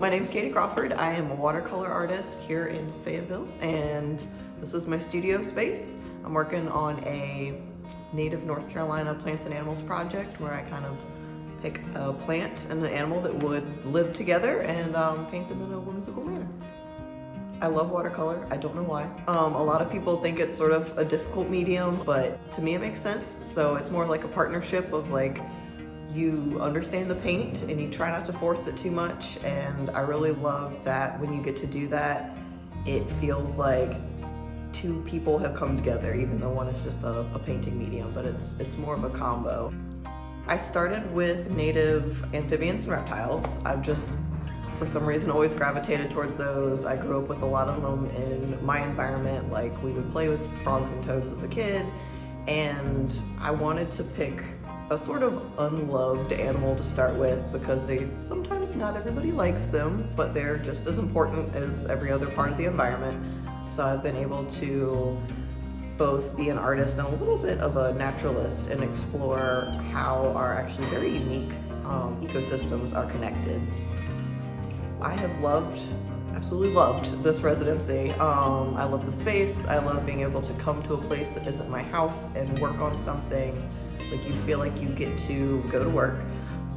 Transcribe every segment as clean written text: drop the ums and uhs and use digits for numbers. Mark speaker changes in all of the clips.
Speaker 1: My name's Katie Crawford. I am a watercolor artist here in Fayetteville, and this is my studio space. I'm working on a native North Carolina plants and animals project where I kind of pick a plant and an animal that would live together and paint them in a whimsical manner. I love watercolor. I don't know why. A lot of people think it's sort of a difficult medium, but to me it makes sense. So it's more like a partnership of like, you understand the paint and you try not to force it too much, and I really love that when you get to do that, it feels like two people have come together, even though one is just a painting medium, but it's more of a combo. I started with native amphibians and reptiles. I've just, for some reason, always gravitated towards those. I grew up with a lot of them in my environment, like we would play with frogs and toads as a kid, and I wanted to pick a sort of unloved animal to start with because sometimes not everybody likes them, but they're just as important as every other part of the environment. So I've been able to both be an artist and a little bit of a naturalist and explore how our actually very unique ecosystems are connected. I have absolutely loved this residency. I love the space. I love being able to come to a place that isn't my house and work on something. Like, you feel like you get to go to work.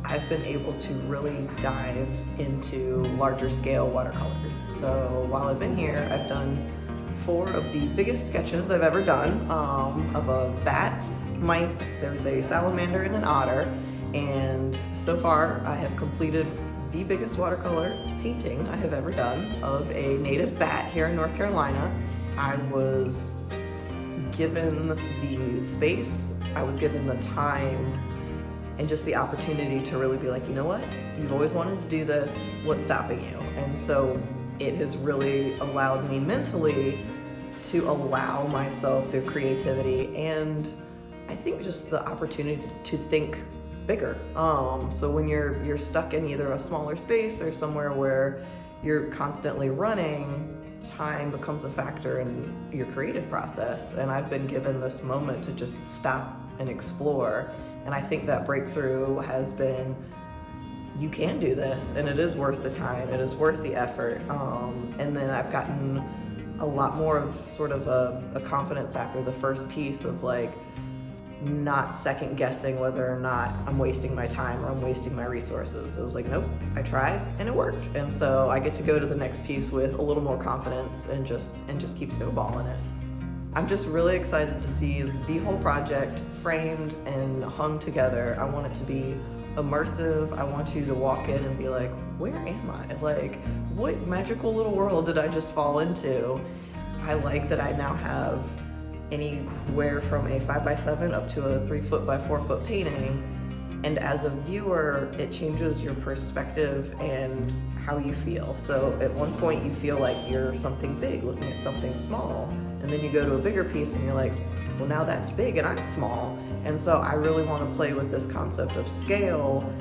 Speaker 1: I've been able to really dive into larger scale watercolors. So while I've been here, I've done 4 of the biggest sketches I've ever done, of a bat, mice, there's a salamander and an otter, and so far I have completed the biggest watercolor painting I have ever done of a native bat here in North Carolina. I was given the space, I was given the time, and just the opportunity to really be like, you know what? You've always wanted to do this, what's stopping you? And so it has really allowed me mentally to allow myself through creativity and I think just the opportunity to think bigger. So when you're stuck in either a smaller space or somewhere where you're constantly running, time becomes a factor in your creative process. And I've been given this moment to just stop and explore. And I think that breakthrough has been, you can do this, and it is worth the time, it is worth the effort. And then I've gotten a lot more of sort of a confidence after the first piece of like, not second guessing whether or not I'm wasting my time or I'm wasting my resources. It was like, nope, I tried and it worked. And so I get to go to the next piece with a little more confidence and just keep snowballing it. I'm just really excited to see the whole project framed and hung together. I want it to be immersive. I want you to walk in and be like, where am I? Like, what magical little world did I just fall into? I like that I now have anywhere from a 5x7 up to a 3-foot by 4-foot painting. And as a viewer, it changes your perspective and how you feel. So at one point you feel like you're something big looking at something small. And then you go to a bigger piece and you're like, well, now that's big and I'm small. And so I really want to play with this concept of scale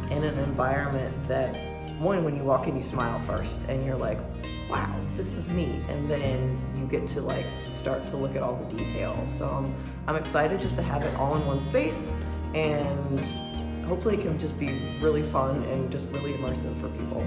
Speaker 1: in an environment that, one, when you walk in, you smile first and you're like, wow, this is neat. And then you get to like start to look at all the detail. So I'm excited just to have it all in one space, and hopefully it can just be really fun and just really immersive for people.